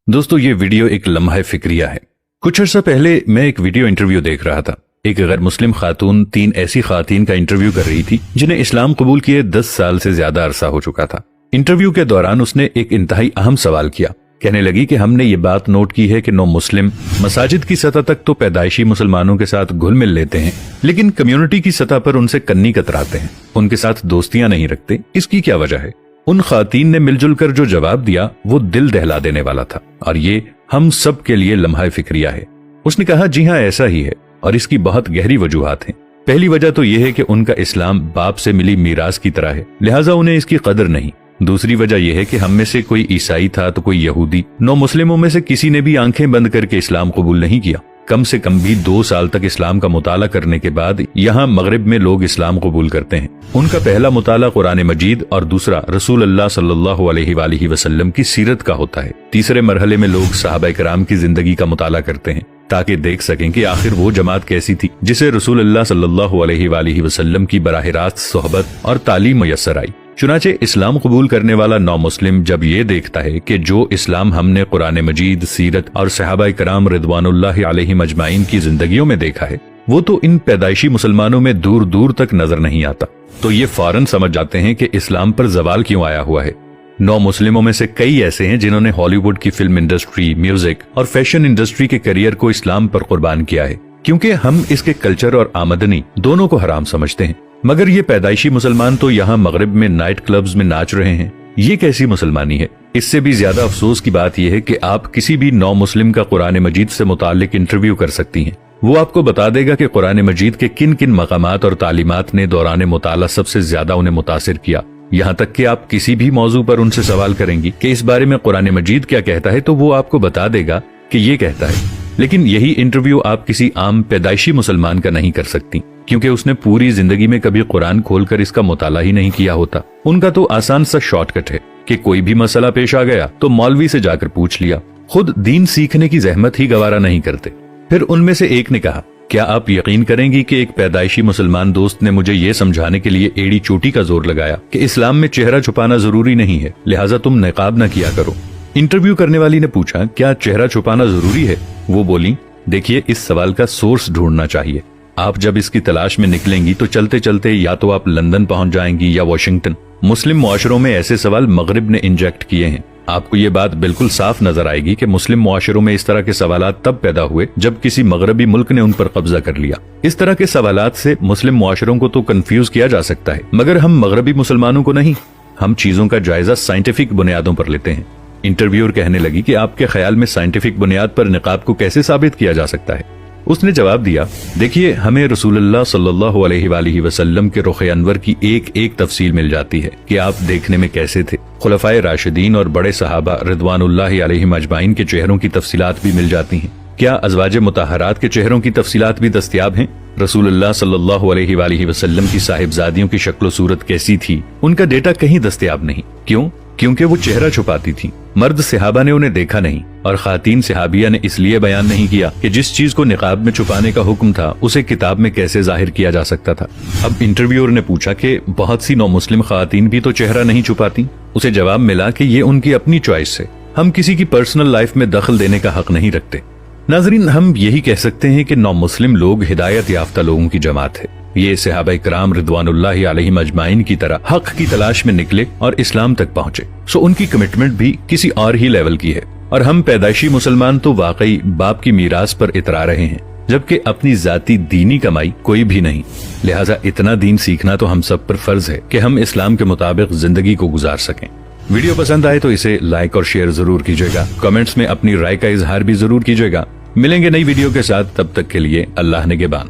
दोस्तों ये वीडियो एक लम्हा फिक्रिया है। कुछ अर्सा पहले मैं एक वीडियो इंटरव्यू देख रहा था। एक गैर मुस्लिम खातून 3 ऐसी खातून का इंटरव्यू कर रही थी जिन्हें इस्लाम कबूल किए 10 साल से ज्यादा अरसा हो चुका था। इंटरव्यू के दौरान उसने एक इंतहाई अहम सवाल किया। कहने लगी कि हमने ये बात नोट की है कि नौ मुस्लिम मसाजिद की सतह तक तो पैदाइशी मुसलमानों के साथ घुल मिल लेते हैं, लेकिन कम्युनिटी की सतह पर उनसे कन्नी कतराते हैं, उनके साथ दोस्तियां नहीं रखते। इसकी क्या वजह है? उन खातीन ने मिलजुल कर जो जवाब दिया वो दिल दहला देने वाला था और ये हम सब के लिए लम्हा फिक्रिया है। उसने कहा, जी हाँ ऐसा ही है और इसकी बहुत गहरी वजूहात हैं। पहली वजह तो यह है कि उनका इस्लाम बाप से मिली मीरास की तरह है, लिहाजा उन्हें इसकी कदर नहीं। दूसरी वजह यह है कि हम में से कोई ईसाई था तो कोई यहूदी। 9 मुस्लिमों में से किसी ने भी आंखें बंद करके इस्लाम कबूल नहीं किया। कम से कम भी 2 साल तक इस्लाम का मुताला करने के बाद यहाँ मगरिब में लोग इस्लाम कबूल करते हैं। उनका पहला मुताला कुरान मजीद और दूसरा रसूल अल्लाह सल्लल्लाहु अलैहि वसल्लम की सीरत का होता है। तीसरे मरहले में लोग सहाबा इकराम की जिंदगी का मुताला करते हैं ताकि देख सकें कि आखिर वो जमात कैसी थी जिसे रसूल अल्लाह सल्लल्लाहु अलैहि वसल्लम की बराह रास्त सोहबत और तालीम मुयस्सर आई। चुनाचे इस्लाम कबूल करने वाला नौ मुस्लिम जब ये देखता है कि जो इस्लाम हमने कुरान मजीद, सीरत और सहाबा इकराम रिदवानुल्लाहि अलैहिम अजमाइन की जिंदगियों में देखा है, वो तो इन पैदाइशी मुसलमानों में दूर दूर तक नजर नहीं आता, तो ये फौरन समझ जाते हैं कि इस्लाम पर जवाल क्यों आया हुआ है। 9 मुस्लिमों में से कई ऐसे हैं जिन्होंने हॉलीवुड की फिल्म इंडस्ट्री, म्यूजिक और फैशन इंडस्ट्री के करियर को इस्लाम पर कुर्बान किया है, क्योंकि हम इसके कल्चर और आमदनी दोनों को हराम समझते हैं। मगर ये पैदाइशी मुसलमान तो यहाँ मगरिब में नाइट क्लब्स में नाच रहे हैं। ये कैसी मुसलमानी है? इससे भी ज्यादा अफसोस की बात यह है कि आप किसी भी 9 मुस्लिम का कुरान मजीद से मुतालिक इंटरव्यू कर सकती हैं। वो आपको बता देगा कि कुरान मजीद के किन किन मकामात और तालीमात ने दौरान मुताला सबसे ज्यादा उन्हें मुतासिर किया। यहाँ तक कि आप किसी भी मौजू पर उनसे सवाल करेंगी कि इस बारे में कुरान मजीद क्या कहता है, तो वो आपको बता देगा कि ये कहता है। लेकिन यही इंटरव्यू आप किसी आम पैदाइशी मुसलमान का नहीं कर सकती, क्योंकि उसने पूरी जिंदगी में कभी कुरान खोलकर इसका मुताला ही नहीं किया होता। उनका तो आसान सा शॉर्टकट है कि कोई भी मसला पेश आ गया तो मौलवी से जाकर पूछ लिया, खुद दीन सीखने की जहमत ही गवारा नहीं करते। फिर उनमें से एक ने कहा, क्या आप यकीन करेंगी कि एक पैदाइशी मुसलमान दोस्त ने मुझे ये समझाने के लिए एड़ी चोटी का जोर लगाया कि इस्लाम में चेहरा छुपाना जरूरी नहीं है, लिहाजा तुम निकाब न किया करो। इंटरव्यू करने वाली ने पूछा, क्या चेहरा छुपाना जरूरी है? वो बोली, देखिए इस सवाल का सोर्स ढूंढना चाहिए। आप जब इसकी तलाश में निकलेंगी तो चलते चलते या तो आप लंदन पहुंच जाएंगी या वॉशिंगटन। मुस्लिम मुआशरों में ऐसे सवाल मगरिब ने इंजेक्ट किए हैं। आपको ये बात बिल्कुल साफ नजर आएगी कि मुस्लिम मुआशरों में इस तरह के सवालात तब पैदा हुए जब किसी मगरबी मुल्क ने उन पर कब्जा कर लिया। इस तरह के सवालात से मुस्लिम मुआशरों को तो कंफ्यूज किया जा सकता है, मगर हम मगरबी मुसलमानों को नहीं। हम चीजों का जायजा साइंटिफिक बुनियादों पर लेते हैं। इंटरव्यूअर कहने लगी कि आपके ख्याल में साइंटिफिक बुनियाद पर निकाब को कैसे साबित किया जा सकता है? उसने जवाब दिया, देखिए हमें रसूलुल्लाह सल्लल्लाहु अलैहि वसल्लम के रुख अनवर की एक एक तफसील मिल जाती है कि आप देखने में कैसे थे। खुलफाए राशिदीन और बड़े सहाबा रिदवानुल्लाहि अलैहिम अजमाइन के चेहरों की तफसीलात भी मिल जाती हैं। क्या अज़वाजे मुताहरात के चेहरों की तफसीलात भी दस्तयाब हैं? रसूलुल्लाह सल्लल्लाहु अलैहि वसल्लम की साहिबजादियों की शक्ल सूरत कैसी थी? उनका डेटा कहीं दस्तयाब नहीं। क्यों? क्योंकि वो चेहरा छुपाती थी। मर्द सहाबा ने उन्हें देखा नहीं और खातीन सहाबिया ने इसलिए बयान नहीं किया कि जिस चीज को निकाब में छुपाने का हुक्म था उसे किताब में कैसे जाहिर किया जा सकता था। अब इंटरव्यूअर ने पूछा कि बहुत सी 9 मुस्लिम खातीन भी तो चेहरा नहीं छुपाती। उसे जवाब मिला कि ये उनकी अपनी चॉइस है, हम किसी की पर्सनल लाइफ में दखल देने का हक नहीं रखते। नाजरीन, हम यही कह सकते हैं कि 9 मुस्लिम लोग हिदायत याफ्ता लोगों की जमात है। ये सहाबा इकराम रिदवानुल्लाहि अलैहिम अजमाइन की तरह हक की तलाश में निकले और इस्लाम तक पहुंचे, सो उनकी कमिटमेंट भी किसी और ही लेवल की है। और हम पैदाइशी मुसलमान तो वाकई बाप की मीरास पर इतरा रहे हैं, जबकि अपनी जाती दीनी कमाई कोई भी नहीं। लिहाजा इतना दीन सीखना तो हम सब पर फर्ज है कि हम इस्लाम के मुताबिक जिंदगी को गुजार सकें। वीडियो पसंद आए तो इसे लाइक और शेयर जरूर कीजिएगा। कमेंट्स में अपनी राय का इजहार भी जरूर कीजिएगा। मिलेंगे नई वीडियो के साथ, तब तक के लिए अल्लाह निगहबान।